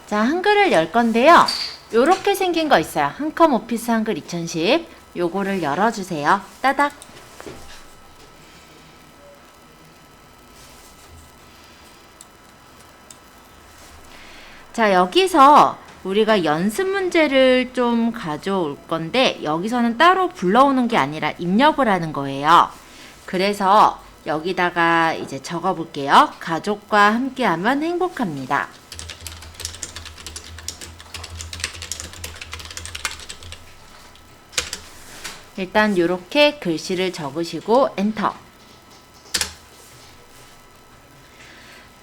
자, 한글을 열 건데요. 요렇게 생긴 거 있어요. 한컴 오피스 한글 2010. 요거를 열어주세요. 따닥. 자, 여기서 우리가 연습 문제를 좀 가져올 건데 여기서는 따로 불러오는 게 아니라 입력을 하는 거예요. 그래서 여기다가 이제 적어 볼게요. 가족과 함께하면 행복합니다. 일단 이렇게 글씨를 적으시고 엔터.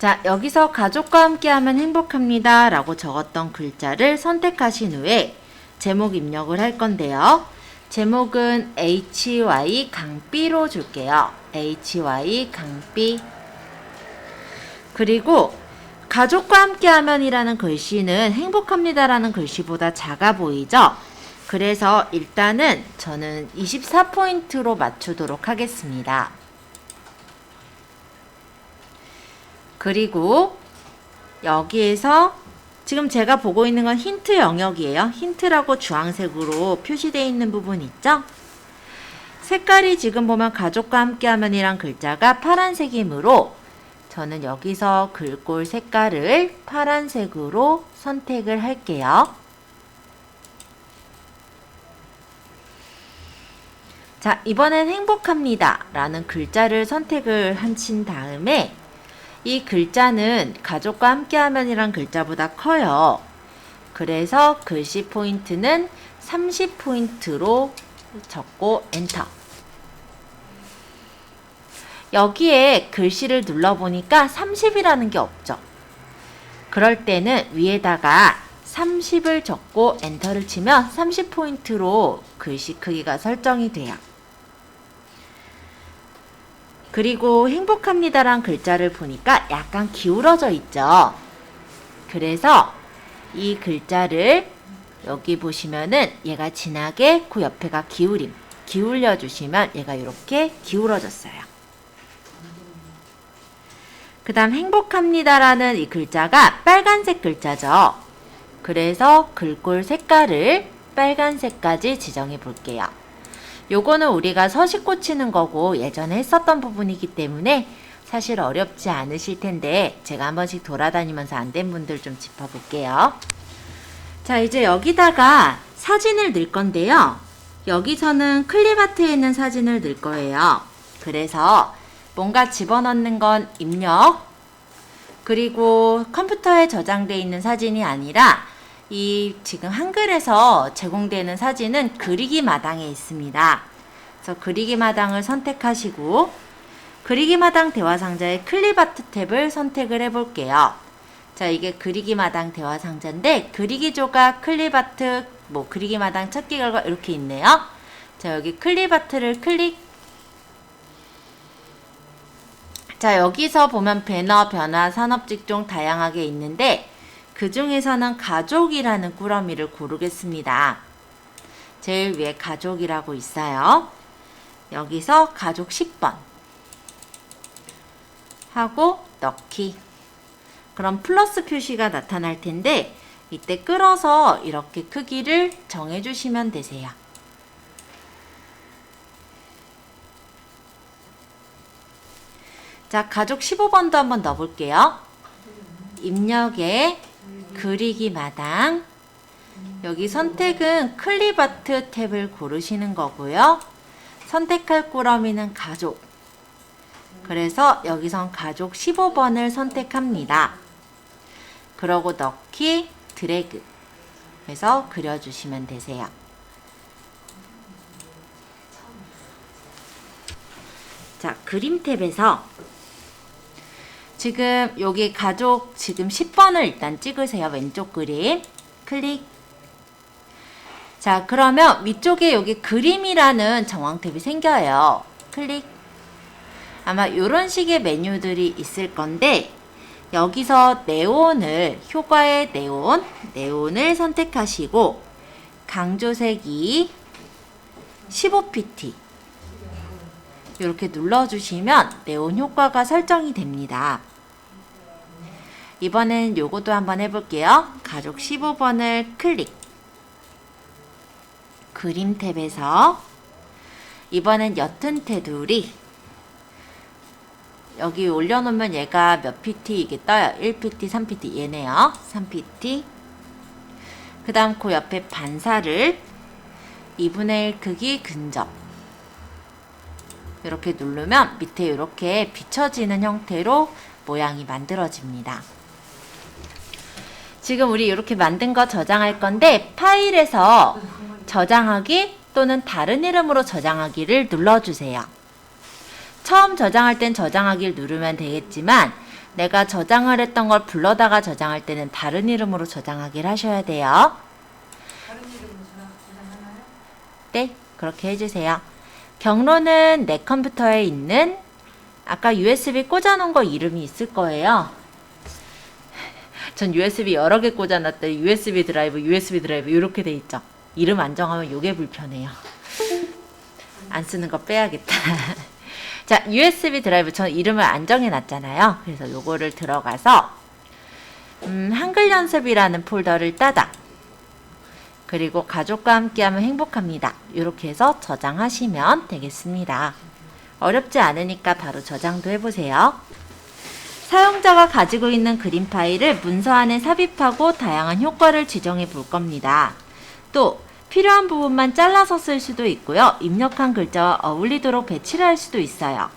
자, 여기서 가족과 함께하면 행복합니다 라고 적었던 글자를 선택하신 후에 제목 입력을 할 건데요. 제목은 HY 강비로 줄게요. HY 강비. 그리고 가족과 함께하면 이라는 글씨는 행복합니다 라는 글씨보다 작아 보이죠? 그래서 일단은 저는 24포인트로 맞추도록 하겠습니다. 그리고 여기에서 지금 제가 보고 있는 건 힌트 영역이에요. 힌트라고 주황색으로 표시되어 있는 부분 있죠? 색깔이 지금 보면 가족과 함께하면 이란 글자가 파란색이므로 저는 여기서 글꼴 색깔을 파란색으로 선택을 할게요. 자, 이번엔 행복합니다 라는 글자를 선택을 하신 다음에 이 글자는 가족과 함께하면 이란 글자보다 커요. 그래서 글씨 포인트는 30포인트로 적고 엔터. 여기에 글씨를 눌러보니까 30이라는 게 없죠. 그럴 때는 위에다가 30을 적고 엔터를 치면 30포인트로 글씨 크기가 설정이 돼요. 그리고 행복합니다란 글자를 보니까 약간 기울어져 있죠. 그래서 이 글자를 여기 보시면은 얘가 진하게 그 옆에가 기울여 주시면 얘가 이렇게 기울어졌어요. 그 다음 행복합니다라는 이 글자가 빨간색 글자죠. 그래서 글꼴 색깔을 빨간색까지 지정해 볼게요. 요거는 우리가 서식 고치는 거고 예전에 했었던 부분이기 때문에 사실 어렵지 않으실 텐데 제가 한 번씩 돌아다니면서 안 된 분들 좀 짚어볼게요. 자, 이제 여기다가 사진을 넣을 건데요. 여기서는 클립아트에 있는 사진을 넣을 거예요. 그래서 뭔가 집어넣는 건 입력, 그리고 컴퓨터에 저장되어 있는 사진이 아니라 이 지금 한글에서 제공되는 사진은 그리기 마당에 있습니다. 그래서 그리기 마당을 선택하시고 그리기 마당 대화 상자의 클립아트 탭을 선택을 해볼게요. 자, 이게 그리기 마당 대화 상자인데 그리기 조각, 클립아트, 그리기 마당 찾기 결과 이렇게 있네요. 자, 여기 클립아트를 클릭. 자, 여기서 보면 배너, 변화, 산업직종 다양하게 있는데 그 중에서는 가족이라는 꾸러미를 고르겠습니다. 제일 위에 가족이라고 있어요. 여기서 가족 10번 하고 넣기. 그럼 플러스 표시가 나타날 텐데 이때 끌어서 이렇게 크기를 정해주시면 되세요. 자, 가족 15번도 한번 넣어볼게요. 입력에 그리기 마당, 여기 선택은 클립아트 탭을 고르시는 거고요. 선택할 꾸러미는 가족. 그래서 여기선 가족 15번을 선택합니다. 그러고 넣기, 드래그 해서 그려주시면 되세요. 자, 그림 탭에서 지금 여기 가족 지금 10번을 일단 찍으세요. 왼쪽 그림 클릭. 자, 그러면 위쪽에 여기 그림이라는 정황 탭이 생겨요. 클릭. 아마 이런 식의 메뉴들이 있을 건데 여기서 네온을, 효과의 네온을 선택하시고 강조색이 15pt 이렇게 눌러주시면 네온 효과가 설정이 됩니다. 이번엔 요것도 한번 해볼게요. 가족 15번을 클릭. 그림 탭에서 이번엔 옅은 테두리. 여기 올려놓으면 얘가 몇 pt 이게 떠요. 1pt, 3pt 얘네요. 3pt. 그 다음 그 옆에 반사를 2분의 1 크기 근접. 이렇게 누르면 밑에 이렇게 비춰지는 형태로 모양이 만들어집니다. 지금 우리 이렇게 만든 거 저장할 건데 파일에서 저장하기 또는 다른 이름으로 저장하기를 눌러주세요. 처음 저장할 땐 저장하기를 누르면 되겠지만 내가 저장을 했던 걸 불러다가 저장할 때는 다른 이름으로 저장하기를 하셔야 돼요. 다른 이름으로 저장하나요? 네, 그렇게 해주세요. 경로는 내 컴퓨터에 있는 아까 USB 꽂아놓은 거 이름이 있을 거예요. 전 USB 여러 개 꽂아놨더니 USB 드라이브 이렇게 돼 있죠. 이름 안 정하면 요게 불편해요. 안 쓰는 거 빼야겠다. 자, USB 드라이브 전 이름을 안 정해놨잖아요. 그래서 요거를 들어가서 한글 연습이라는 폴더를 따다. 그리고 가족과 함께하면 행복합니다. 이렇게 해서 저장하시면 되겠습니다. 어렵지 않으니까 바로 저장도 해보세요. 사용자가 가지고 있는 그림 파일을 문서 안에 삽입하고 다양한 효과를 지정해 볼 겁니다. 또 필요한 부분만 잘라서 쓸 수도 있고요. 입력한 글자와 어울리도록 배치를 할 수도 있어요.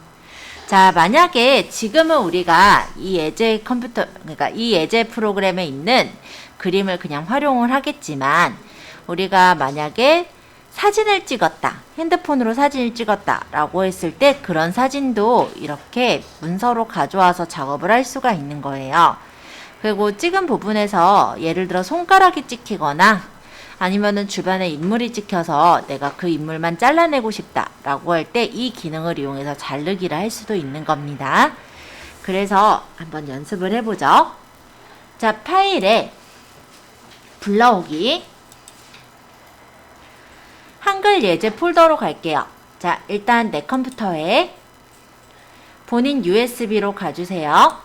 자, 만약에 지금은 우리가 이 예제 컴퓨터, 그러니까 이 예제 프로그램에 있는 그림을 그냥 활용을 하겠지만 우리가 만약에 사진을 찍었다, 핸드폰으로 사진을 찍었다 라고 했을 때 그런 사진도 이렇게 문서로 가져와서 작업을 할 수가 있는 거예요. 그리고 찍은 부분에서 예를 들어 손가락이 찍히거나 아니면은 주변에 인물이 찍혀서 내가 그 인물만 잘라내고 싶다 라고 할 때 이 기능을 이용해서 자르기를 할 수도 있는 겁니다. 그래서 한번 연습을 해보죠. 자, 파일에 불러오기. 한글 예제 폴더로 갈게요. 자, 일단 내 컴퓨터에 본인 USB로 가주세요.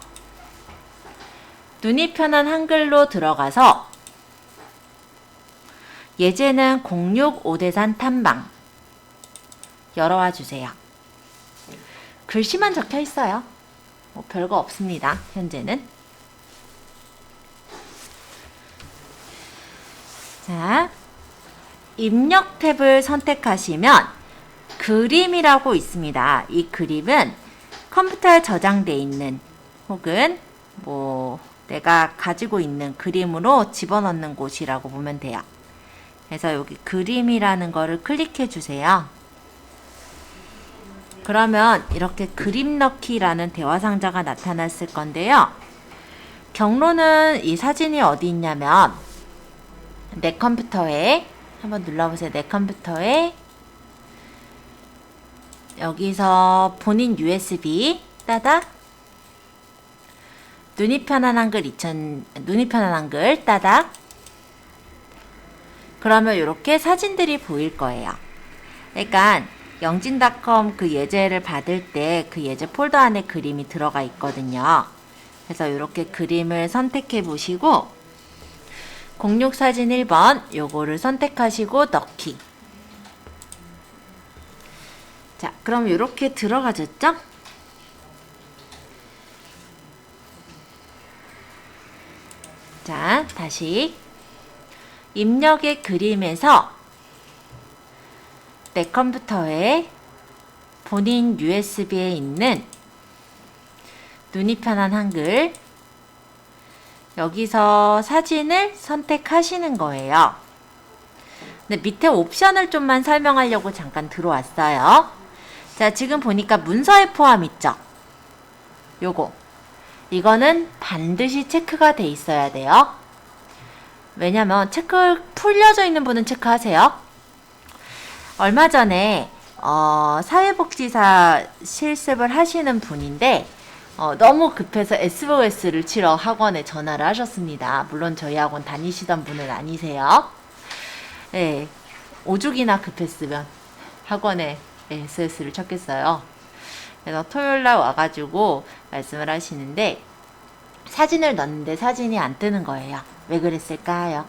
눈이 편한 한글로 들어가서 예제는 06 오대산 탐방 열어와 주세요. 글씨만 적혀 있어요. 뭐 별거 없습니다. 현재는. 자, 입력 탭을 선택하시면 그림이라고 있습니다. 이 그림은 컴퓨터에 저장되어 있는 혹은 뭐 내가 가지고 있는 그림으로 집어넣는 곳이라고 보면 돼요. 그래서 여기 그림이라는 거를 클릭해 주세요. 그러면 이렇게 그림 넣기라는 대화 상자가 나타났을 건데요. 경로는 이 사진이 어디 있냐면 내 컴퓨터에 한번 눌러보세요. 내 컴퓨터에 여기서 본인 USB 따다 눈이 편한 한글 따다 그러면 이렇게 사진들이 보일 거예요. 그러니까 영진닷컴 그 예제를 받을 때 그 예제 폴더 안에 그림이 들어가 있거든요. 그래서 이렇게 그림을 선택해 보시고 06 사진 1번 요거를 선택하시고 넣기. 자, 그럼 이렇게 들어가졌죠? 자, 다시 입력의 그림에서 내 컴퓨터에 본인 USB에 있는 눈이 편한 한글 여기서 사진을 선택하시는 거예요. 근데 밑에 옵션을 좀만 설명하려고 잠깐 들어왔어요. 자, 지금 보니까 문서에 포함 있죠? 요거. 이거는 반드시 체크가 돼 있어야 돼요. 왜냐면 풀려져 있는 분은 체크하세요. 얼마 전에 사회복지사 실습을 하시는 분인데 너무 급해서 SOS를 치러 학원에 전화를 하셨습니다. 물론 저희 학원 다니시던 분은 아니세요. 네, 오죽이나 급했으면 학원에 SOS를 쳤겠어요. 그래서 토요일날 와가지고 말씀을 하시는데 사진을 넣는데 사진이 안 뜨는 거예요. 왜 그랬을까요?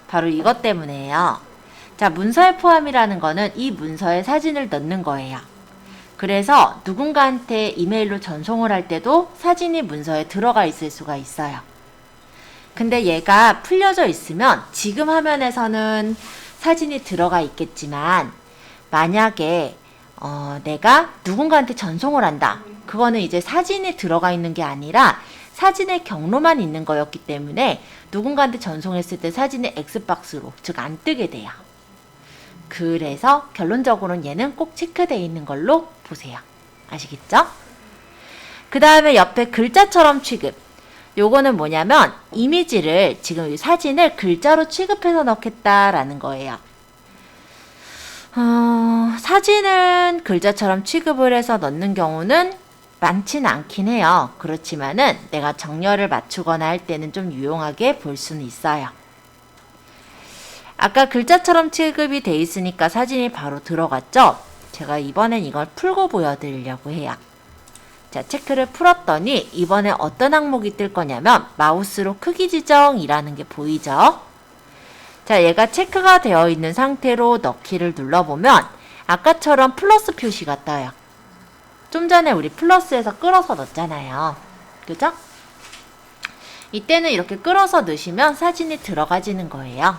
바로 이것 때문에요. 자, 문서의 포함이라는 거는 이 문서에 사진을 넣는 거예요. 그래서 누군가한테 이메일로 전송을 할 때도 사진이 문서에 들어가 있을 수가 있어요. 근데 얘가 풀려져 있으면 지금 화면에서는 사진이 들어가 있겠지만 만약에 내가 누군가한테 전송을 한다. 그거는 이제 사진이 들어가 있는 게 아니라 사진의 경로만 있는 거였기 때문에 누군가한테 전송했을 때 사진이 X박스로, 즉 안 뜨게 돼요. 그래서 결론적으로는 얘는 꼭 체크되어 있는 걸로 보세요. 아시겠죠? 그 다음에 옆에 글자처럼 취급. 요거는 뭐냐면 이미지를, 지금 이 사진을 글자로 취급해서 넣겠다라는 거예요. 사진은 글자처럼 취급을 해서 넣는 경우는 많지는 않긴 해요. 그렇지만은 내가 정렬을 맞추거나 할 때는 좀 유용하게 볼 수는 있어요. 아까 글자처럼 취급이 돼 있으니까 사진이 바로 들어갔죠? 제가 이번엔 이걸 풀고 보여드리려고 해요. 자, 체크를 풀었더니 이번에 어떤 항목이 뜰 거냐면 마우스로 크기 지정이라는 게 보이죠? 자, 얘가 체크가 되어 있는 상태로 넣기를 눌러보면 아까처럼 플러스 표시가 떠요. 좀 전에 우리 플러스에서 끌어서 넣었잖아요. 그죠? 이때는 이렇게 끌어서 넣으시면 사진이 들어가지는 거예요.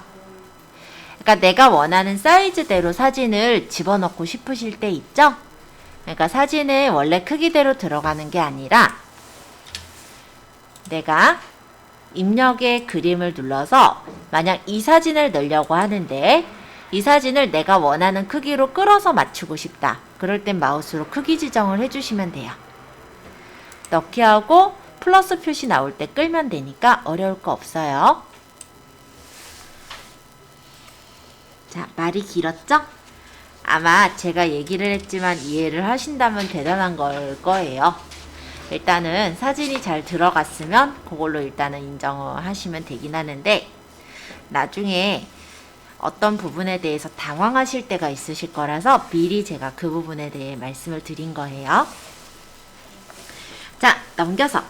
그러니까 내가 원하는 사이즈대로 사진을 집어넣고 싶으실 때 있죠? 그러니까 사진을 원래 크기대로 들어가는 게 아니라 내가 입력의 그림을 눌러서 만약 이 사진을 넣으려고 하는데 이 사진을 내가 원하는 크기로 끌어서 맞추고 싶다. 그럴 땐 마우스로 크기 지정을 해주시면 돼요. 넣기 하고 플러스 표시 나올 때 끌면 되니까 어려울 거 없어요. 자, 말이 길었죠? 아마 제가 얘기를 했지만 이해를 하신다면 대단한 걸 거예요. 일단은 사진이 잘 들어갔으면 그걸로 일단은 인정을 하시면 되긴 하는데 나중에 어떤 부분에 대해서 당황하실 때가 있으실 거라서 미리 제가 그 부분에 대해 말씀을 드린 거예요. 자, 넘겨서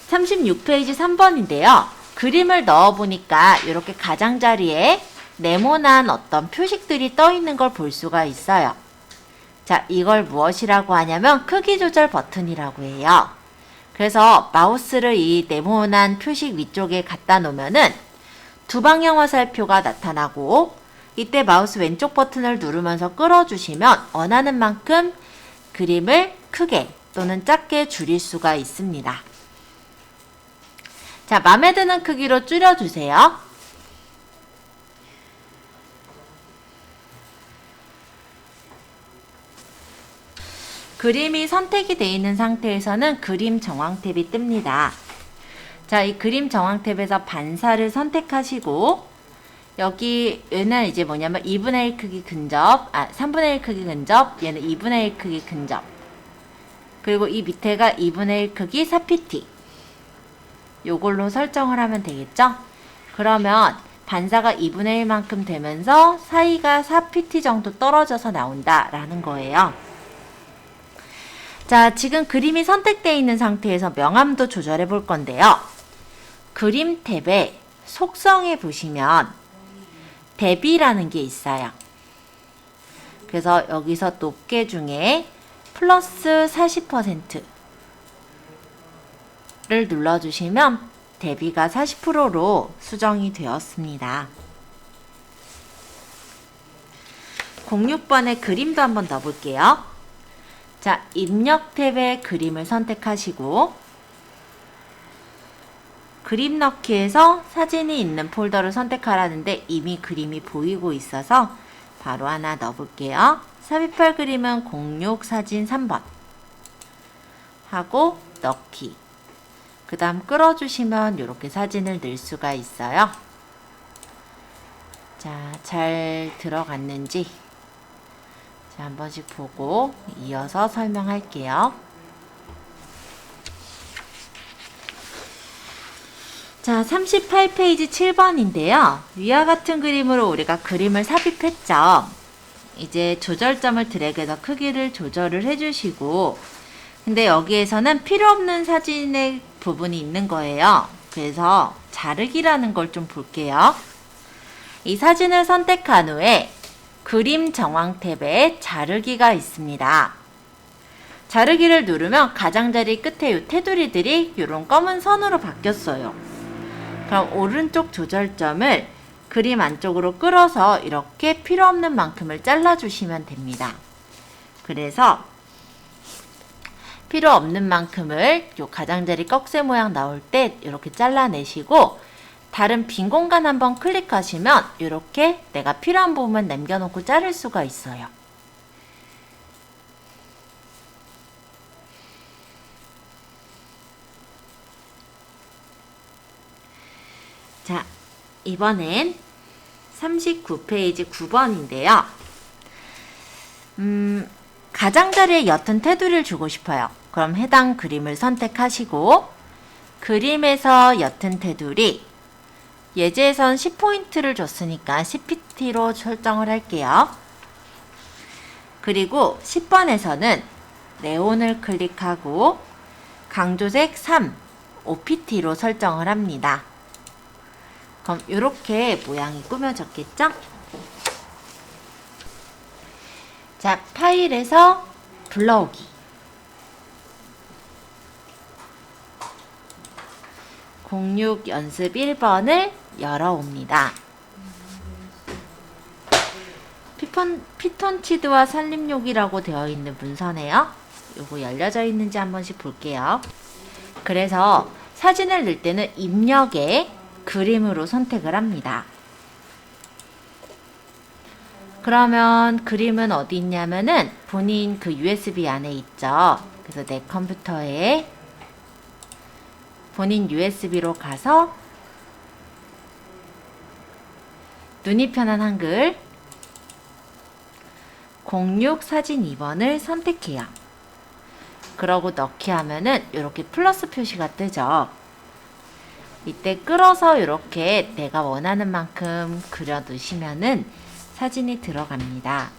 36페이지 3번인데요. 그림을 넣어보니까 이렇게 가장자리에 네모난 어떤 표식들이 떠 있는 걸 볼 수가 있어요. 자, 이걸 무엇이라고 하냐면 크기 조절 버튼이라고 해요. 그래서 마우스를 이 네모난 표식 위쪽에 갖다 놓으면은 두 방향 화살표가 나타나고 이때 마우스 왼쪽 버튼을 누르면서 끌어주시면 원하는 만큼 그림을 크게 또는 작게 줄일 수가 있습니다. 자, 마음에 드는 크기로 줄여주세요. 그림이 선택이 되어 있는 상태에서는 그림 정황 탭이 뜹니다. 자, 이 그림 정황 탭에서 반사를 선택하시고 여기는 이제 뭐냐면 2분의 1 크기 근접, 3분의 1 크기 근접, 얘는 2분의 1 크기 근접. 그리고 이 밑에가 2분의 1 크기 4pt. 요걸로 설정을 하면 되겠죠? 그러면 반사가 2분의 1만큼 되면서 사이가 4pt 정도 떨어져서 나온다라는 거예요. 자, 지금 그림이 선택되어 있는 상태에서 명암도 조절해 볼 건데요. 그림 탭에 속성에 보시면 대비라는 게 있어요. 그래서 여기서 높게 중에 플러스 40%를 눌러주시면 대비가 40%로 수정이 되었습니다. 06번의 그림도 한번 넣어볼게요. 자, 입력 탭의 그림을 선택하시고 그림 넣기에서 사진이 있는 폴더를 선택하라는데 이미 그림이 보이고 있어서 바로 하나 넣어볼게요. 삽입할 그림은 06 사진 3번 하고 넣기. 그 다음 끌어주시면 이렇게 사진을 넣을 수가 있어요. 자, 잘 들어갔는지 자, 한 번씩 보고 이어서 설명할게요. 자, 38페이지 7번인데요. 위와 같은 그림으로 우리가 그림을 삽입했죠. 이제 조절점을 드래그해서 크기를 조절을 해주시고 근데 여기에서는 필요 없는 사진의 부분이 있는 거예요. 그래서 자르기라는 걸 좀 볼게요. 이 사진을 선택한 후에 그림 정황 탭에 자르기가 있습니다. 자르기를 누르면 가장자리 끝에 이 테두리들이 이런 검은 선으로 바뀌었어요. 그럼 오른쪽 조절점을 그림 안쪽으로 끌어서 이렇게 필요 없는 만큼을 잘라주시면 됩니다. 그래서 필요 없는 만큼을 요 가장자리 꺽쇠 모양 나올 때 이렇게 잘라내시고 다른 빈 공간 한번 클릭하시면 이렇게 내가 필요한 부분만 남겨놓고 자를 수가 있어요. 자, 이번엔 39페이지 9번인데요. 가장자리에 옅은 테두리를 주고 싶어요. 그럼 해당 그림을 선택하시고 그림에서 옅은 테두리 예제에선 10포인트를 줬으니까 10pt로 설정을 할게요. 그리고 10번에서는 네온을 클릭하고 강조색 3, 5pt로 설정을 합니다. 그럼 이렇게 모양이 꾸며졌겠죠? 자, 파일에서 불러오기. 공육 연습 1번을 열어옵니다. 피톤치드와 산림욕이라고 되어 있는 문서네요. 요거 열려져 있는지 한 번씩 볼게요. 그래서 사진을 넣을 때는 입력에 그림으로 선택을 합니다. 그러면 그림은 어디 있냐면은 본인 그 USB 안에 있죠. 그래서 내 컴퓨터에 본인 USB로 가서 눈이 편한 한글 06 사진 2번을 선택해요. 그러고 넣기 하면은 이렇게 플러스 표시가 뜨죠. 이때 끌어서 이렇게 내가 원하는 만큼 그려 넣으시면은 사진이 들어갑니다.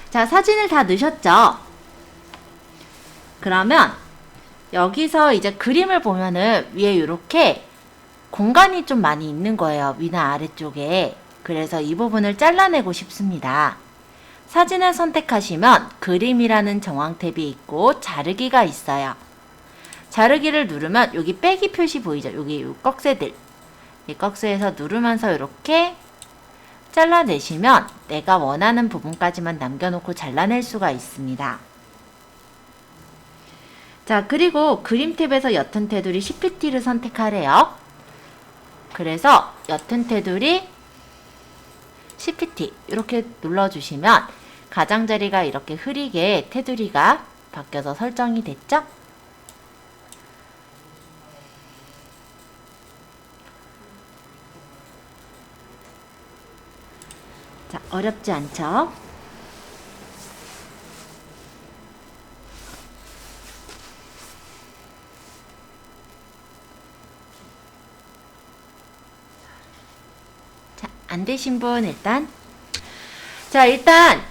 자, 사진을 다 넣으셨죠? 그러면 여기서 이제 그림을 보면은 위에 이렇게 공간이 좀 많이 있는 거예요. 위나 아래쪽에. 그래서 이 부분을 잘라내고 싶습니다. 사진을 선택하시면 그림이라는 정황 탭이 있고 자르기가 있어요. 자르기를 누르면 여기 빼기 표시 보이죠? 여기 꺽쇠들. 이 꺽쇠에서 누르면서 이렇게 잘라내시면 내가 원하는 부분까지만 남겨놓고 잘라낼 수가 있습니다. 자, 그리고 그림 탭에서 옅은 테두리 10pt를 선택하래요. 그래서 옅은 테두리 10pt 이렇게 눌러주시면 가장자리가 이렇게 흐리게 테두리가 바뀌어서 설정이 됐죠? 자, 어렵지 않죠? 자, 안 되신 분 일단 자, 일단